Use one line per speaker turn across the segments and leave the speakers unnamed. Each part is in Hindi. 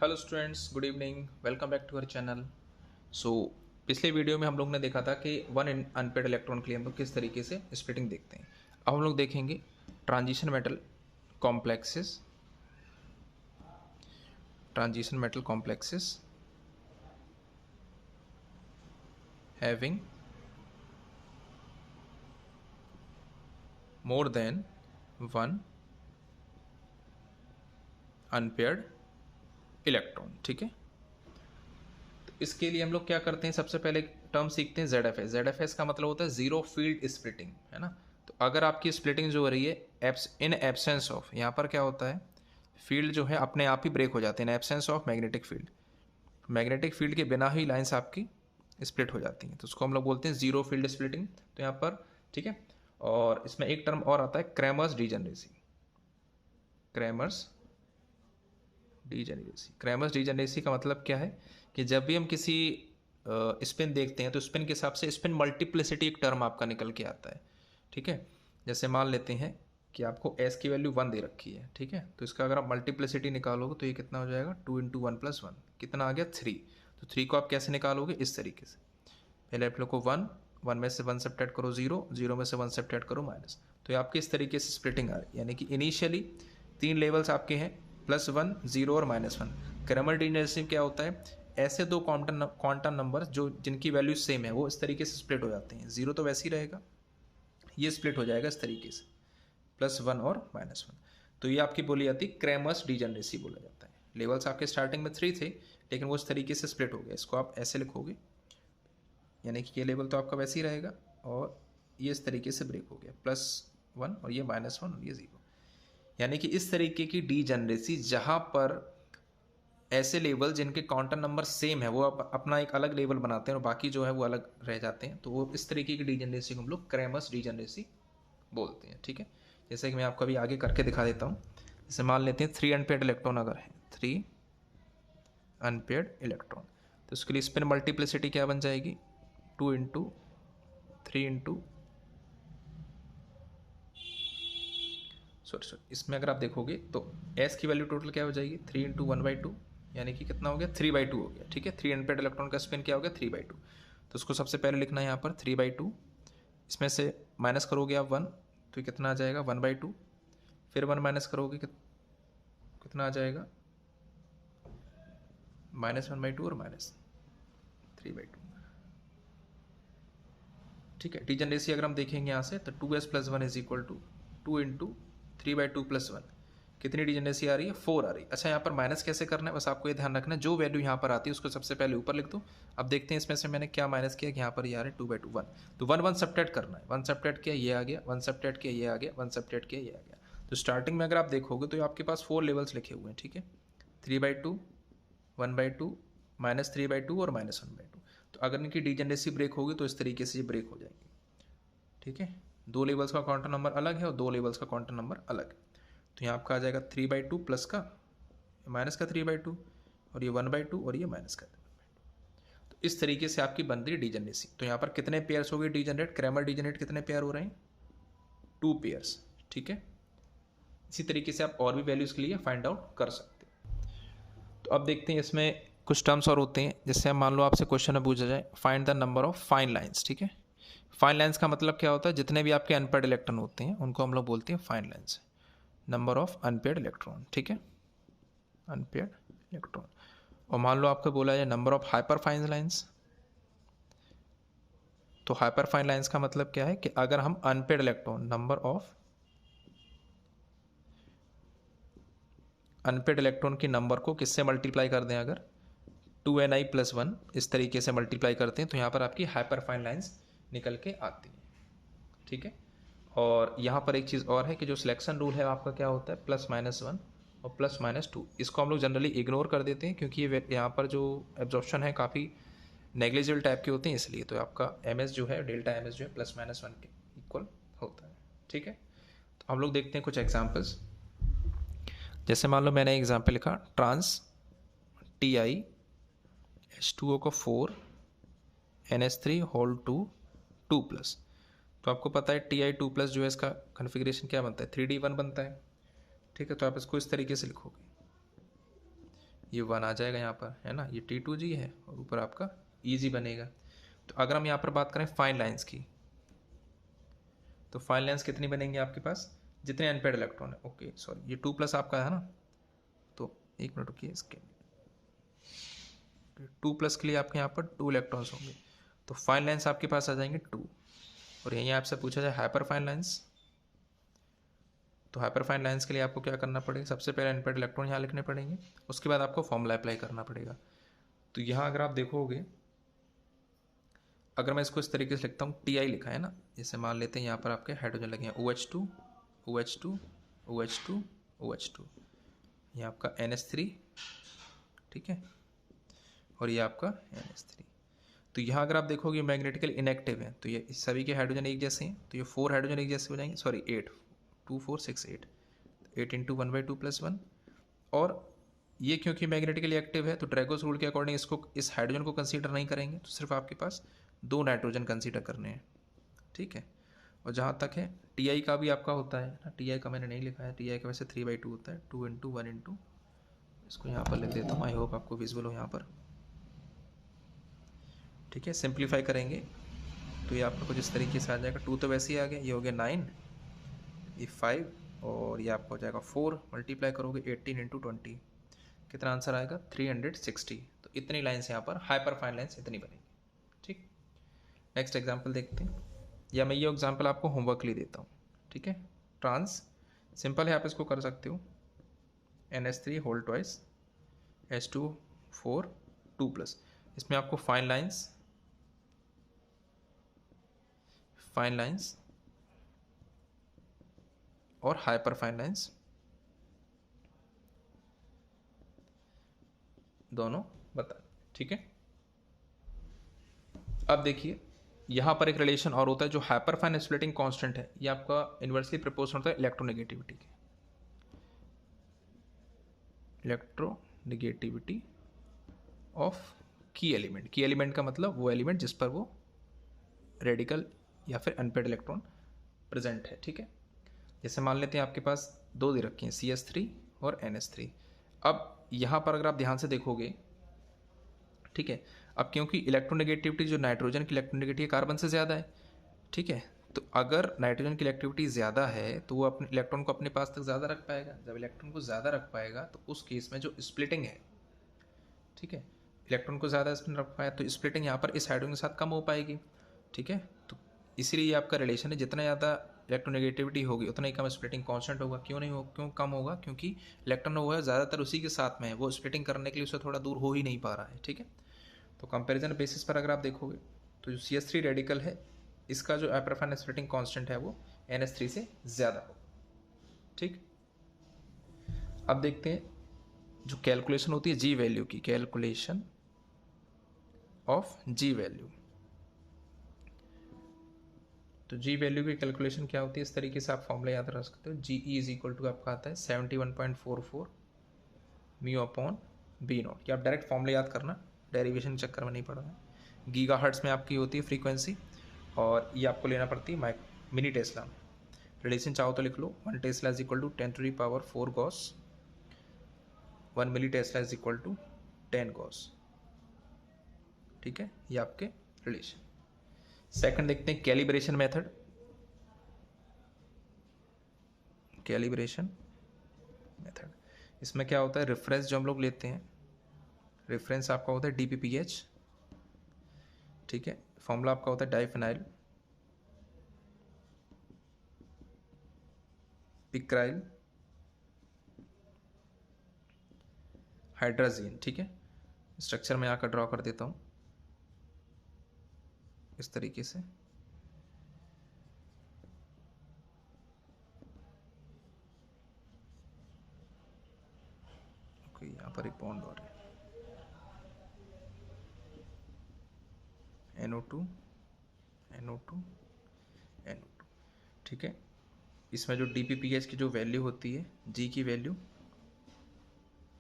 Hello students, good evening, welcome back to our channel. So पिछले वीडियो में हम लोग ने देखा था कि वन अनपेड इलेक्ट्रॉन के लिए हम लोग किस तरीके से स्प्लिटिंग देखते हैं। अब हम लोग देखेंगे complexes transition metal complexes having more than one unpaired electron. ठीक है, इसके लिए हम लोग क्या करते हैं, सबसे पहले टर्म सीखते हैं ZFS। ZFS का मतलब होता है जीरो फील्ड स्प्लिटिंग, है ना। तो अगर आपकी स्प्लिटिंग जो हो रही है इन एब्सेंस ऑफ, यहाँ पर क्या होता है, फील्ड जो है अपने आप ही ब्रेक हो जाते हैं in absence of magnetic field. Magnetic field के बिना ही लाइंस आपकी स्प्लिट हो जाती हैं, तो उसको हम लोग बोलते हैं जीरो फील्ड स्प्लिटिंग। तो यहाँ पर ठीक है, और इसमें एक टर्म और आता है क्रैमर्स डीजेनरेसी। क्रैमर्स डीजेनरेसी का मतलब क्या है कि जब भी हम किसी स्पिन देखते हैं तो स्पिन के हिसाब से स्पिन मल्टीप्लिसिटी एक टर्म आपका निकल के आता है। ठीक है, जैसे मान लेते हैं कि आपको एस की वैल्यू 1 दे रखी है। ठीक है, तो इसका अगर आप मल्टीप्लिसिटी निकालोगे तो ये कितना हो जाएगा, 2 इंटू 1+1 कितना आ गया 3। तो 3 को आप कैसे निकालोगे, इस तरीके से, पहले आप लोग को 1 में से 1 सब्ट्रैक्ट करो 0 में से 1 सब्ट्रैक्ट करो माइनस। तो ये आपकी इस तरीके से स्प्लिटिंग आ रही है, यानी कि इनिशियली 3 लेवल्स आपके हैं, +1, 0 और -1। क्रैमर डीजेनरेसी क्या होता है, ऐसे दो क्वांटम नंबर जो जिनकी वैल्यू सेम है वो इस तरीके से स्प्लिट हो जाते हैं। 0 तो वैसे ही रहेगा, ये स्प्लिट हो जाएगा इस तरीके से, +1 और -1। तो ये आपकी बोली जाती है क्रैमर्स डीजेनरेसी बोला जाता है। लेवल्स आपके स्टार्टिंग में 3 थे, लेकिन वो इस तरीके से स्प्लिट हो गया। इसको आप ऐसे लिखोगे, यानी कि ये लेवल तो आपका वैसे ही रहेगा और ये इस तरीके से ब्रेक हो गया, +1 और ये -1 और ये 0। यानी कि इस तरीके की डीजेनरेसी जहाँ पर ऐसे लेवल जिनके क्वांटम नंबर सेम है वो अपना एक अलग लेवल बनाते हैं और बाकी जो है वो अलग रह जाते हैं, तो वो इस तरीके की डीजेनरेसी को हम लोग क्रैमर्स डीजेनरेसी बोलते हैं। ठीक है, जैसे कि मैं आपको अभी आगे करके दिखा देता हूँ। जैसे मान लेते हैं 3 अनपेयर्ड इलेक्ट्रॉन अगर है, 3 अनपेयर्ड इलेक्ट्रॉन, तो उसके लिए स्पिन मल्टीप्लिसिटी क्या बन जाएगी, 2 इंटू 3 इंटू सॉरी इसमें अगर आप देखोगे तो एस की वैल्यू टोटल क्या हो जाएगी, 3 इंटू 1/2, यानी कि कितना हो गया, 3/2 हो गया। ठीक है, 3 अनपेयर्ड इलेक्ट्रॉन का स्पिन क्या हो गया, 3/2। तो उसको सबसे पहले लिखना है यहाँ पर 3/2, इसमें से माइनस करोगे आप 1, तो कितना आ जाएगा 1/2, फिर 1 माइनस करोगे कितना आ जाएगा, -1/2 और -3/2। ठीक है, डीजेनरेसी अगर हम देखेंगे यहाँ से तो 2s + 1 = 2 इंटू 3/2 + 1, कितनी डीजेनरेसी आ रही है, 4 आ रही है। अच्छा, यहाँ पर माइनस कैसे करना है, बस आपको ये ध्यान रखना है, जो वैल्यू यहाँ पर आती है उसको सबसे पहले ऊपर लिख दो। अब देखते हैं इसमें से मैंने क्या माइनस किया कि यहाँ पर ये आ रहा है 2/2 1, तो 1 सब्ट्रैक्ट करना है, 1 सब्ट्रैक्ट किया ये आ गया, 1 सब्ट्रैक्ट किया ये आ गया, 1 सब्ट्रैक्ट किया ये आ गया। तो स्टार्टिंग में अगर आप देखोगे तो आपके पास 4 लेवल्स लिखे हुए हैं। ठीक है, 3/2, 1/2, -3/2 और -1/2। तो अगर इनकी डीजेनरेसी ब्रेक होगी तो इस तरीके से ये ब्रेक हो जाएगी। ठीक है, 2 लेवल्स का क्वांटम नंबर अलग है और 2 लेवल्स का क्वांटम नंबर अलग है। तो यहाँ आपका आ जाएगा 3/2 प्लस का माइनस का 3/2 और ये 1/2 और ये माइनस का 1/2। तो इस तरीके से आपकी बन रही है डीजेनरेसी। तो यहाँ पर कितने पेयर्स हो गए डीजेनरेट, क्रैमर डीजेनरेट कितने पेयर हो रहे हैं, 2 पेयर्स। ठीक है, इसी तरीके से आप और भी वैल्यूज़ के लिए फाइंड आउट कर सकते हैं। तो अब देखते हैं इसमें कुछ टर्म्स और होते हैं, जैसे मान लो आपसे क्वेश्चन में पूछा जाए find the number of fine lines. ठीक है, फाइन लाइन्स का मतलब क्या होता है, जितने भी आपके अनपेयर्ड इलेक्ट्रॉन होते हैं उनको हम लोग बोलते हैं fine lines, number of unpaired electron. ठीक है, अनपेयर्ड इलेक्ट्रॉन। और मान लो आपको बोला जाए number of hyper fine lines, तो हाइपर फाइन लाइन्स का मतलब क्या है कि अगर हम unpaired electron, number of unpaired electron की नंबर को किससे मल्टीप्लाई कर दें, अगर 2ni + 1 इस तरीके से मल्टीप्लाई करते हैं तो यहाँ पर आपकी हाइपर फाइन लाइन्स निकल के आती हैं। ठीक है, और यहाँ पर एक चीज़ और है कि जो सिलेक्शन रूल है आपका क्या होता है, +-1 और +-2। इसको हम लोग जनरली इग्नोर कर देते हैं क्योंकि ये यहाँ पर जो एब्जॉर्प्शन है काफ़ी नेग्लिजिबल टाइप के होते हैं, इसलिए तो आपका ms जो है, डेल्टा ms जो है +-1 के इक्वल होता है। ठीक है, तो हम लोग देखते हैं कुछ एग्जाम्पल्स। जैसे मान लो मैंने एग्जाम्पल लिखा ट्रांस TiH2O को 4 NH3 होल 2 तो आपको पता है Ti2+ जो है इसका कन्फिग्रेशन क्या बनता है, 3D1 बनता है। ठीक है, तो आप इसको इस तरीके से लिखोगे, ये 1 आ जाएगा यहाँ पर, है ना, ये T2G है और ऊपर आपका EG बनेगा। तो अगर हम यहाँ पर बात करें फाइन लाइन्स की, तो फाइन लाइन्स कितनी बनेंगी आपके पास, जितने अनपेड इलेक्ट्रॉन है। ओके सॉरी, ये 2+ आपका है ना, तो 1 मिनट रुकिए, इसके 2+ के लिए आपके यहाँ पर 2 इलेक्ट्रॉन्स होंगे, तो फाइन लाइन्स आपके पास आ जाएंगे 2। और यहीं आपसे पूछा जाए हाइपर फाइन लाइन्स, तो हाइपर फाइन लाइन्स के लिए आपको क्या करना पड़ेगा, सबसे पहले अनपेड इलेक्ट्रॉन यहाँ लिखने पड़ेंगे, उसके बाद आपको फॉर्मूला अप्लाई करना पड़ेगा। तो यहाँ अगर आप देखोगे, अगर मैं इसको इस तरीके से लिखता हूँ, Ti लिखा है ना, जैसे मान लेते हैं यहाँ पर आपके हाइड्रोजन लगे हैं OH2 OH2 OH2 OH2, ये आपका NH3, ठीक है, और ये आपका NH3। तो यहाँ अगर आप देखोगे मैग्नेटिकली इनएक्टिव है, तो ये सभी के हाइड्रोजन एक जैसे हैं, तो ये 4 हाइड्रोजन एक जैसे हो जाएंगे, सॉरी 8, 2 4 6 8 इंटू 1/2 + 1। और ये क्योंकि मैग्नेटिकली एक्टिव है, तो ड्रैगोस रूल के अकॉर्डिंग इसको, इस हाइड्रोजन को कंसीडर नहीं करेंगे, तो सिर्फ आपके पास 2 नाइट्रोजन कंसीडर करने हैं, ठीक है। और जहाँ तक है Ti का भी आपका होता है ना, Ti का मैंने नहीं लिखा है, Ti का वैसे 3/2 होता है, 2 इंटू 1 इंटू, इसको यहाँ पर लिख देता हूँ, आई होप आपको विजुअल हो यहाँ पर, ठीक है। सिंप्लीफाई करेंगे तो ये आपका कुछ इस तरीके से आ जाएगा, 2 तो वैसे ही आ गया, ये हो गया 9, ये 5, और ये आपका हो जाएगा 4, मल्टीप्लाई करोगे 18 इंटू 20, कितना आंसर आएगा 360। तो इतनी लाइन्स यहाँ पर हाइपर फाइन लाइन्स इतनी बनेगी, ठीक। नेक्स्ट एग्जाम्पल देखते हैं, या मैं ये एग्जाम्पल आपको होमवर्क के लिए देता हूँ, ठीक है। ट्रांस सिंपल है, आप इसको कर सकते हो, NH3 होल ट्वाइस H2 4 2+, इसमें आपको फाइन लाइन्स और हाइपर फाइन लाइन्स दोनों बता, ठीक है। अब देखिए यहाँ पर एक रिलेशन और होता है, जो हाइपर फाइन स्प्लिटिंग कांस्टेंट है, ये आपका इन्वर्सली प्रोपोर्शनल होता है इलेक्ट्रोनेगेटिविटी के, इलेक्ट्रोनेगेटिविटी ऑफ की एलिमेंट का मतलब वो एलिमेंट जिस पर वो रेडिकल या फिर अनपेड इलेक्ट्रॉन प्रेजेंट है, ठीक है। जैसे मान लेते हैं आपके पास 2 दे रखी हैं, CH3 और NH3। अब यहाँ पर अगर आप ध्यान से देखोगे, ठीक है, अब क्योंकि इलेक्ट्रोनेगेटिविटी जो नाइट्रोजन की इलेक्ट्रोनेगेटिविटी कार्बन से ज़्यादा है, ठीक है, तो अगर नाइट्रोजन की इलेक्ट्रिविटी ज़्यादा है तो वो अपने इलेक्ट्रॉन को अपने पास तक ज़्यादा रख पाएगा। जब इलेक्ट्रॉन को ज़्यादा रख पाएगा तो उस केस में जो स्प्लिटिंग है, ठीक है, इलेक्ट्रॉन को ज़्यादा स्पिन रख पाया तो स्प्लिटिंग यहाँ पर इस हाइड्रोजन के साथ कम हो पाएगी, ठीक है। तो इसीलिए ये आपका रिलेशन है, जितना ज़्यादा इलेक्ट्रोनेगेटिविटी होगी उतना ही कम स्प्लिटिंग कांस्टेंट होगा। क्यों नहीं हो, क्यों कम होगा, क्योंकि इलेक्ट्रॉन वो है ज़्यादातर उसी के साथ में है, वो स्प्लिटिंग करने के लिए उससे थोड़ा दूर हो ही नहीं पा रहा है, ठीक है। तो कंपैरिजन बेसिस पर अगर आप देखोगे तो जो CH3 रेडिकल है, इसका जो हाइपरफाइन स्प्लिटिंग कांस्टेंट है वो NH3 से ज़्यादा हो, ठीक। अब देखते हैं जो कैलकुलेशन होती है जी वैल्यू की, कैलकुलेशन ऑफ जी वैल्यू। तो जी वैल्यू की कैलकुलेशन क्या होती है, इस तरीके से आप फॉर्मूला याद रख सकते हो, GE आपका आता है 71.44 μ/B0। या आप डायरेक्ट फॉर्मूला याद करना, डेरिवेशन के चक्कर में नहीं पड़ना है। गीगाहर्ट्ज़ में आपकी होती है फ्रीक्वेंसी, और ये आपको लेना पड़ती है मिनी टेस्ला में। रिलेशन चाहो तो लिख लो, 1 टेस्ला = 10⁴ गॉस, 1 मिली टेस्ला = 10 गॉस, ठीक है, ये आपके रिलेशन। सेकंड देखते हैं कैलिब्रेशन मेथड। कैलिब्रेशन मेथड, इसमें क्या होता है, रेफरेंस जो हम लोग लेते हैं, रेफरेंस आपका होता है DPPH, ठीक है। फॉर्मूला आपका होता है डाइफेनाइल पिक्राइल हाइड्राजीन, ठीक है। स्ट्रक्चर में आकर ड्रॉ कर देता हूँ इस तरीके से, ओके, यहाँ पर एक बॉन्ड और है, NO2 NO2 NO2, ठीक है। इसमें जो DPPH की जो वैल्यू होती है, जी की वैल्यू,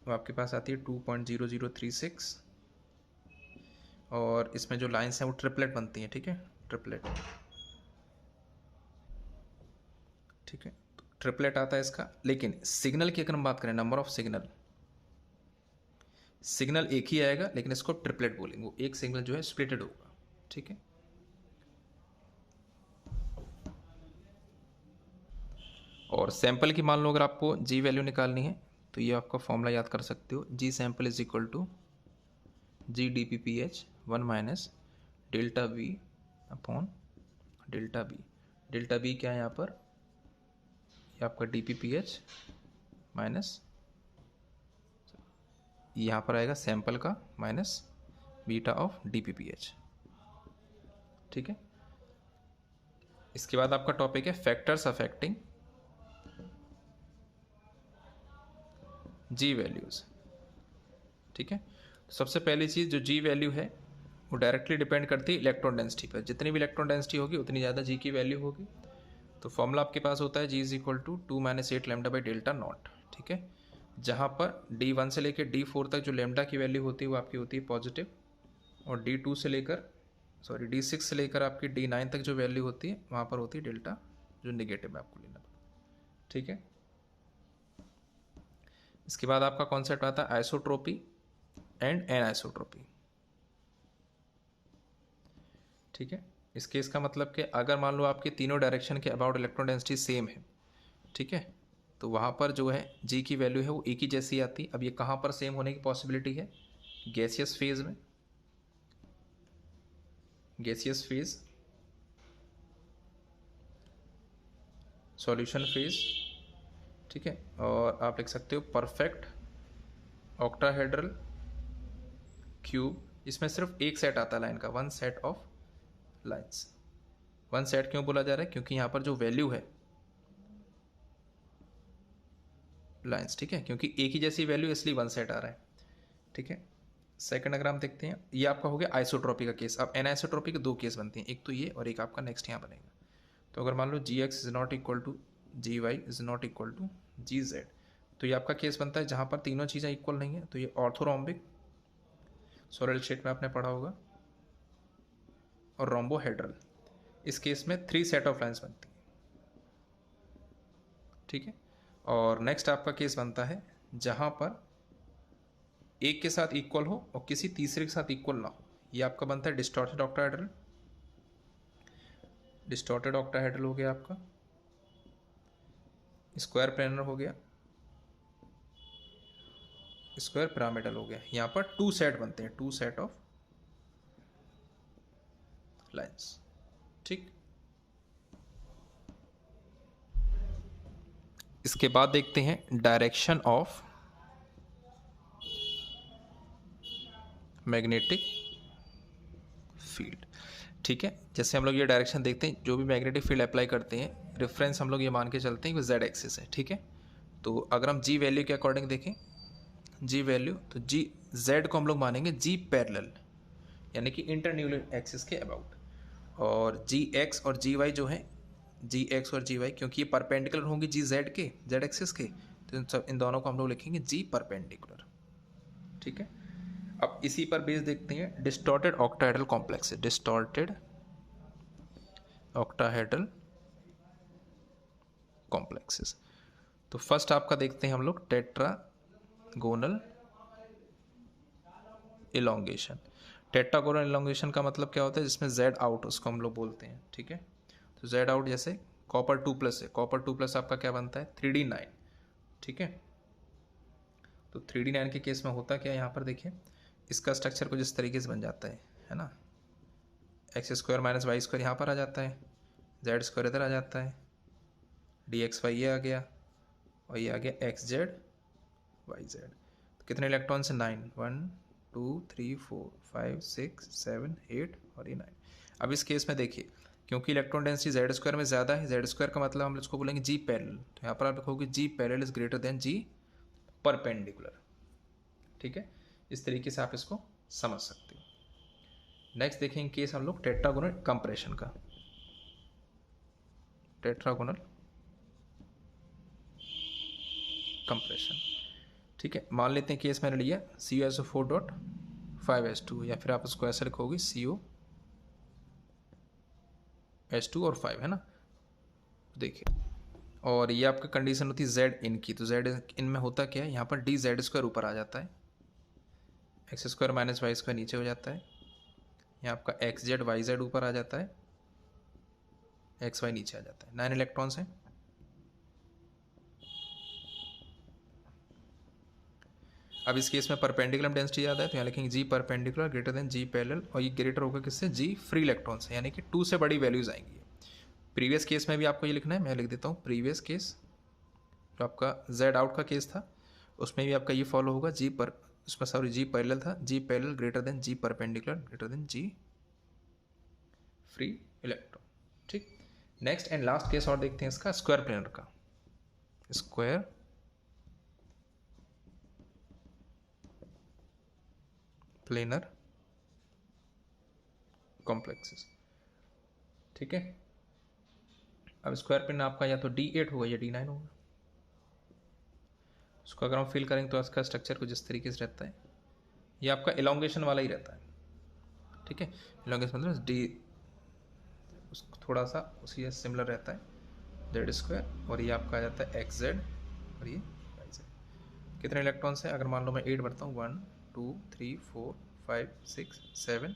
वो आपके पास आती है 2.0036, और इसमें जो लाइंस हैं वो ट्रिपलेट बनती हैं, ठीक है, ट्रिपलेट, ठीक है। तो ट्रिपलेट आता है इसका, लेकिन सिग्नल की अगर हम बात करें, नंबर ऑफ सिग्नल, सिग्नल एक ही आएगा लेकिन इसको ट्रिपलेट बोलेंगे, वो एक सिग्नल जो है स्प्लिटेड होगा, ठीक है। और सैंपल की मान लो अगर आपको जी वैल्यू निकालनी है तो ये आपका फॉर्मूला याद कर सकते हो, g sample is equal to g D P P H 1 minus delta V upon delta B. Delta B क्या है यहाँ पर, ये आपका D P P H minus यहाँ पर आएगा सैंपल का minus beta of D P P H, ठीक है। इसके बाद आपका टॉपिक है फैक्टर्स अफेक्टिंग जी वैल्यूज़, ठीक है। तो सबसे पहली चीज़ जो जी वैल्यू है वो डायरेक्टली डिपेंड करती है इलेक्ट्रॉन डेंसिटी पर, जितनी भी इलेक्ट्रॉन डेंसिटी होगी उतनी ज़्यादा जी की वैल्यू होगी। तो फॉर्मूला आपके पास होता है g is equal to 2 - 8 lambda by delta naught, ठीक है। जहाँ पर D1 से लेकर D4 तक जो लैम्डा की वैल्यू होती है वो आपकी होती है पॉजिटिव, और D6 से लेकर आपकी D9 तक जो वैल्यू होती है वहाँ पर होती है डेल्टा जो निगेटिव है, आपको लेना पड़ता, ठीक है। इसके बाद आपका कॉन्सेप्ट आता है आइसोट्रोपी एंड एनआइसोट्रोपी, ठीक है। इस केस का मतलब कि अगर मान लो आपके तीनों डायरेक्शन के अबाउट इलेक्ट्रॉन डेंसिटी सेम है, ठीक है, तो वहाँ पर जो है जी की वैल्यू है वो एक ही जैसी आती है। अब ये कहाँ पर सेम होने की पॉसिबिलिटी है, गैसियस फेज में, गैसियस फेज, सॉल्यूशन फेज, ठीक है। और आप लिख सकते हो परफेक्ट ऑक्टाहेड्रल क्यूब, इसमें सिर्फ एक सेट आता है लाइन का, one set of lines. One set क्यों बोला जा रहा है, क्योंकि यहाँ पर जो वैल्यू है लाइन्स, ठीक है, क्योंकि एक ही जैसी वैल्यू इसलिए वन सेट आ रहा है, ठीक है। सेकंड अगर हम देखते हैं, ये आपका हो गया आइसोट्रोपी का केस। अब एनआइसोट्रोपी के दो केस बनते हैं, एक तो ये और एक आपका नेक्स्ट यहाँ बनेगा। तो अगर मान लो g x is not equal to g y is not equal to g z, तो ये आपका केस बनता है जहाँ पर तीनों चीज़ें इक्वल नहीं है, तो ये ऑर्थोरोम्बिक सोरेल शेट में आपने पढ़ा होगा, और रोम्बोहेड्रल। इस केस में 3 सेट ऑफ लाइन्स बनती हैं, ठीक है। और नेक्स्ट आपका केस बनता है जहाँ पर एक के साथ इक्वल हो और किसी तीसरे के साथ इक्वल ना हो, ये आपका बनता है डिस्टॉर्टेड ऑक्टाहेड्रल। डिस्टॉर्टेड ऑक्टाहेड्रल हो गया आपका, स्क्वायर प्लेनर हो गया, स्क्वायर पिरामिडल हो गया। यहाँ पर 2 सेट बनते हैं, 2 सेट ऑफ लाइन्स, ठीक। इसके बाद देखते हैं डायरेक्शन ऑफ मैग्नेटिक फील्ड, ठीक है। जैसे हम लोग ये डायरेक्शन देखते हैं, जो भी मैग्नेटिक फील्ड अप्लाई करते हैं, रेफरेंस हम लोग ये मान के चलते हैं कि जेड एक्सिस है, ठीक है। तो अगर हम जी वैल्यू के अकॉर्डिंग देखें, जी वैल्यू, तो जी जेड को हम लोग मानेंगे जी पैरेलल, यानी कि इंटरन्यूक्लियर एक्सिस के अबाउट, और जी एक्स और जी वाई जो है, जी एक्स और जी वाई क्योंकि ये परपेंडिकुलर होंगे जी जेड के, जेड एक्सिस के, तो इन दोनों को हम लोग लिखेंगे जी परपेंडिकुलर, ठीक है। अब इसी पर बेस देखते हैं distorted octahedral complex, distorted octahedral complexes. तो फर्स्ट आपका देखते हैं हम लोग टेट्रागोनल इलोंगेशन। टेट्रागोनल इलोंगेशन का मतलब क्या होता है, जिसमें जेड आउट उसको हम लोग बोलते हैं, ठीक है। तो जेड आउट जैसे कॉपर 2+ है, कॉपर 2+ आपका क्या बनता है 3D9, ठीक है। तो 3D9 के केस में होता क्या है, यहाँ पर देखिए इसका स्ट्रक्चर कुछ इस तरीके से बन जाता है ना, x² - y² यहाँ पर आ जाता है, z² इधर आ जाता है, dxy ये आ गया, और ये आ गया xz yz। तो कितने इलेक्ट्रॉन से 9, 1 2 3 4 5 6 7 8 और ये 9। अब इस केस में देखिए क्योंकि इलेक्ट्रॉन डेंसिटी z² में ज़्यादा है, z² का मतलब हम इसको बोलेंगे जी पैरेलल, तो यहाँ पर आप लिखोगे g parallel is greater than g perpendicular, ठीक है। इस तरीके से आप इसको समझ सकते हो। नेक्स्ट देखेंगे केस हम लोग टेट्रागोनल कंप्रेशन का, टेट्रागोनल कंप्रेशन, ठीक है। मान लेते हैं केस मैंने लिया CuSO4.5H2, या फिर आप उसको ऐसे लिखोगे CuH2 और 5, है ना। देखिए, और ये आपका कंडीशन होती है जेड इन की, तो जेड इन में होता क्या है, यहाँ पर डी जेड स्क्वायर ऊपर आ जाता है, x square minus y square नीचे हो जाता है, यहाँ आपका एक्स जेड वाई जेड ऊपर आ जाता है, एक्स वाई नीचे आ जाता है। 9 इलेक्ट्रॉन्स हैं। अब इस केस में परपेंडिकुलर डेंसिटी ज़्यादा है तो यहाँ लिखेंगे जी परपेंडिकुलर ग्रेटर देन जी पैरेलल, और ये ग्रेटर होगा किससे, जी फ्री इलेक्ट्रॉन से, यानी कि 2 से बड़ी वैल्यूज आएंगी। प्रीवियस केस में भी आपको ये लिखना है, मैं लिख देता हूँ प्रीवियस केस जो आपका जेड आउट का केस था उसमें भी आपका ये फॉलो होगा, जी पर उसमें सॉरी जी पैरेलल था, जी parallel greater than g perpendicular greater than g free electron. ठीक, नेक्स्ट एंड लास्ट केस और देखते हैं इसका, स्क्वायर प्लेनर का। Square planar complexes. ठीक है, अब स्क्वायर प्लेनर आपका या तो D8 होगा या D9 होगा। उसको अगर हम फिल करेंगे तो इसका स्ट्रक्चर कुछ इस तरीके से रहता है, ये आपका एलोंगेशन वाला ही रहता है। ठीक है, एलोंगेशन मतलब डी थोड़ा सा उसी से सिमिलर रहता है, जेड स्क्वायर, और ये आपका आ जाता है एक्स जेड और ये वाई जेड। कितने इलेक्ट्रॉन्स हैं, अगर मान लो मैं 8 बढ़ता हूँ, 1 2 3 4 5 6 7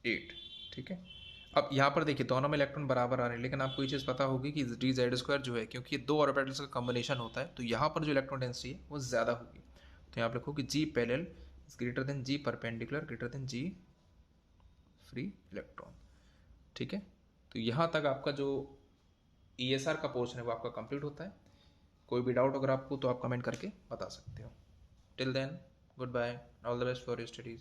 8। ठीक है, अब यहाँ पर देखिए दोनों में इलेक्ट्रॉन बराबर आ रहे हैं, लेकिन आपको ये चीज़ पता होगी कि डी जेड स्क्वायर जो है, क्योंकि ये 2 ऑर्बिटल्स का कॉम्बिनेशन होता है, तो यहाँ पर जो इलेक्ट्रॉन डेंसिटी है वो ज़्यादा होगी। तो यहाँ पर लिखो कि g parallel is greater than g perpendicular greater than g free electron. ठीक है, तो यहाँ तक आपका जो ESR का पोर्शन है वो आपका कंप्लीट होता है। कोई भी डाउट अगर आपको तो आप कमेंट करके बता सकते हो। Till then good bye, all the best for your studies.